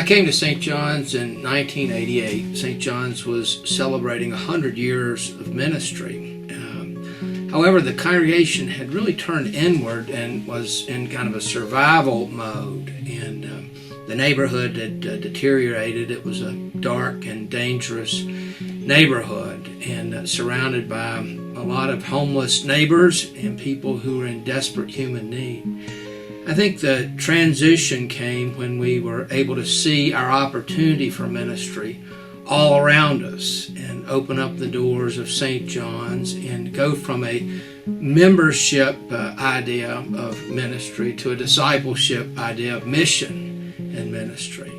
came to St. John's in 1988. St. John's was celebrating 100 years of ministry. However, the congregation had really turned inward and was in kind of a survival mode, and the neighborhood had deteriorated. It was a dark and dangerous neighborhood, and surrounded by a lot of homeless neighbors and people who were in desperate human need. I think the transition came when we were able to see our opportunity for ministry all around us and open up the doors of St. John's and go from a membership idea of ministry to a discipleship idea of mission and ministry.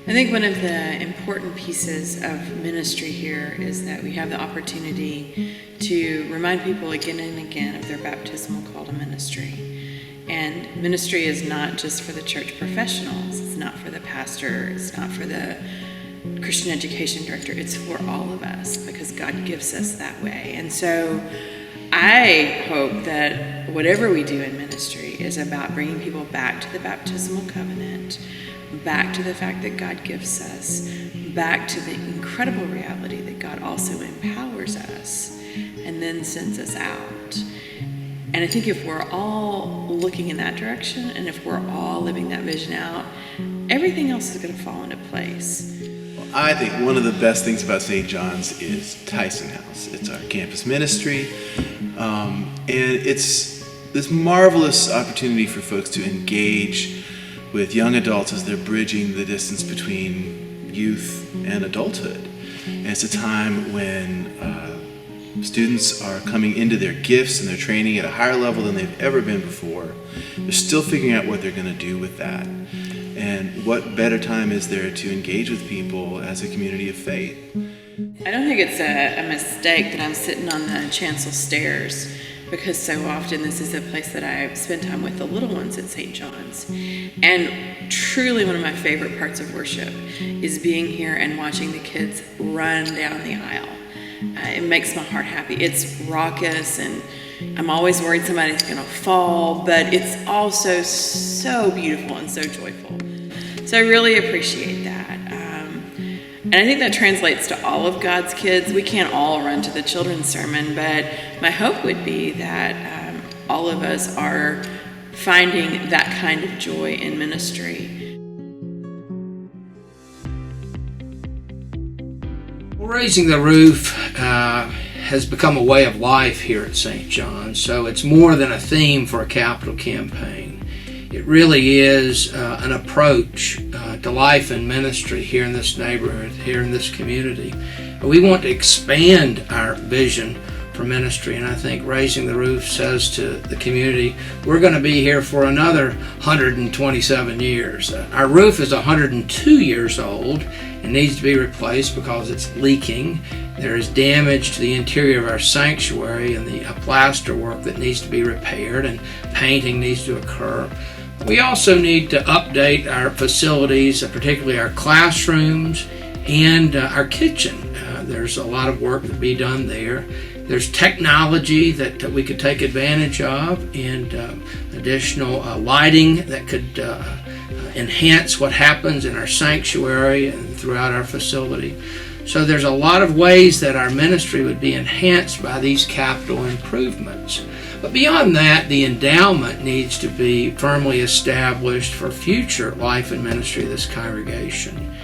I think one of the important pieces of ministry here is that we have the opportunity to remind people again and again of their baptismal call to ministry. And ministry is not just for the church professionals, it's not for the pastor, it's not for the Christian education director, it's for all of us because God gives us that way. And so I hope that whatever we do in ministry is about bringing people back to the baptismal covenant, back to the fact that God gives us, back to the incredible reality that God also empowers us and then sends us out. And I think if we're all looking in that direction and if we're all living that vision out, everything else is going to fall into place. I think one of the best things about St. John's is Tyson House. It's our campus ministry, and it's this marvelous opportunity for folks to engage with young adults as they're bridging the distance between youth and adulthood. And it's a time when students are coming into their gifts and their training at a higher level than they've ever been before. They're still figuring out what they're going to do with that. And what better time is there to engage with people as a community of faith? I don't think it's a mistake that I'm sitting on the chancel stairs, because so often this is a place that I spend time with the little ones at St. John's. And truly one of my favorite parts of worship is being here and watching the kids run down the aisle. It makes my heart happy. It's raucous, and I'm always worried somebody's going to fall, but it's also so beautiful and so joyful. So I really appreciate that. And I think that translates to all of God's kids. We can't all run to the children's sermon, but my hope would be that all of us are finding that kind of joy in ministry. Well, Raising the Roof has become a way of life here at St. John's, so it's more than a theme for a capital campaign. It really is an approach to life and ministry here in this neighborhood, here in this community. We want to expand our vision for ministry, and I think Raising the Roof says to the community, we're going to be here for another 127 years. Our roof is 102 years old and needs to be replaced because it's leaking. There is damage to the interior of our sanctuary and the plaster work that needs to be repaired, and painting needs to occur. We also need to update our facilities, particularly our classrooms and our kitchen. There's a lot of work to be done there. There's technology that we could take advantage of, and additional lighting that could enhance what happens in our sanctuary and throughout our facility. So there's a lot of ways that our ministry would be enhanced by these capital improvements. But beyond that, the endowment needs to be firmly established for future life and ministry of this congregation.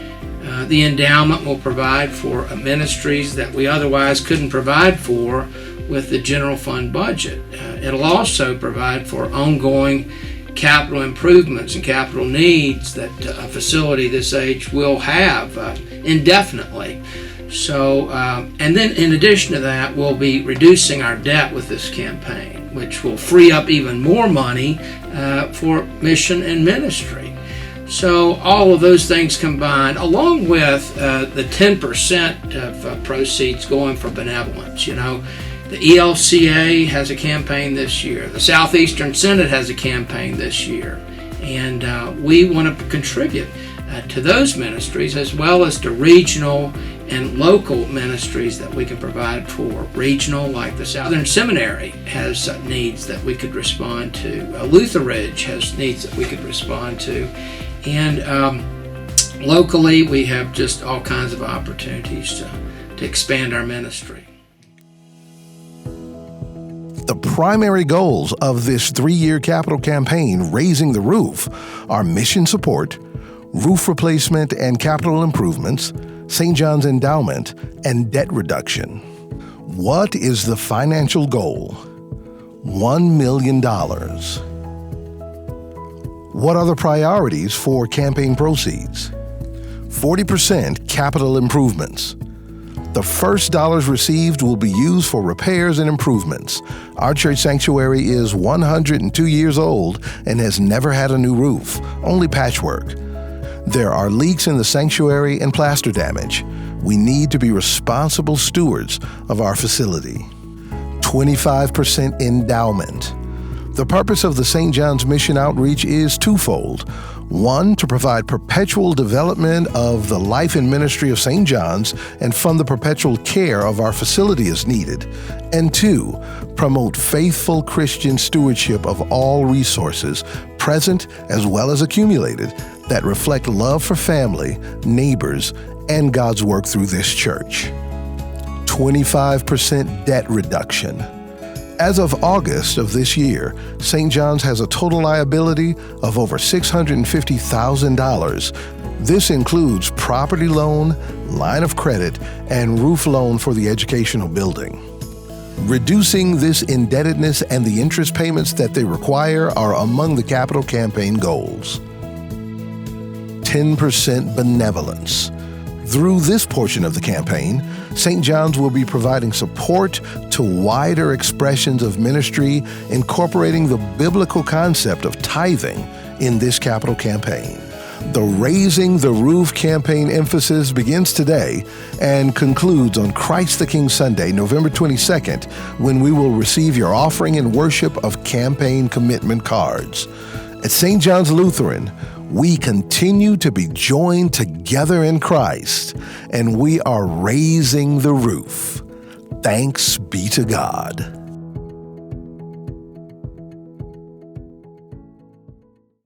The endowment will provide for ministries that we otherwise couldn't provide for with the general fund budget. It'll also provide for ongoing capital improvements and capital needs that a facility this age will have indefinitely. So, and then in addition to that, we'll be reducing our debt with this campaign, which will free up even more money for mission and ministry. So all of those things combined, along with the 10% of proceeds going for benevolence. You know, the ELCA has a campaign this year. The Southeastern Synod has a campaign this year. And we want to contribute to those ministries, as well as to regional and local ministries that we can provide for. Regional, like the Southern Seminary, has needs that we could respond to. Luther Ridge has needs that we could respond to. And locally, we have just all kinds of opportunities to expand our ministry. The primary goals of this 3-year capital campaign, Raising the Roof, are mission support, roof replacement and capital improvements, St. John's endowment, and debt reduction. What is the financial goal? $1 million. What are the priorities for campaign proceeds? 40% capital improvements. The first dollars received will be used for repairs and improvements. Our church sanctuary is 102 years old and has never had a new roof, only patchwork. There are leaks in the sanctuary and plaster damage. We need to be responsible stewards of our facility. 25% endowment. The purpose of the St. John's Mission Outreach is twofold. One, to provide perpetual development of the life and ministry of St. John's and fund the perpetual care of our facility as needed. And two, promote faithful Christian stewardship of all resources, present as well as accumulated, that reflect love for family, neighbors, and God's work through this church. 25% debt reduction. As of August of this year, St. John's has a total liability of over $650,000. This includes property loan, line of credit, and roof loan for the educational building. Reducing this indebtedness and the interest payments that they require are among the capital campaign goals. 10% benevolence. Through this portion of the campaign, St. John's will be providing support to wider expressions of ministry, incorporating the biblical concept of tithing in this capital campaign. The Raising the Roof campaign emphasis begins today and concludes on Christ the King Sunday, November 22nd, when we will receive your offering and worship of campaign commitment cards. At St. John's Lutheran, we continue to be joined together in Christ, and we are raising the roof. Thanks be to God.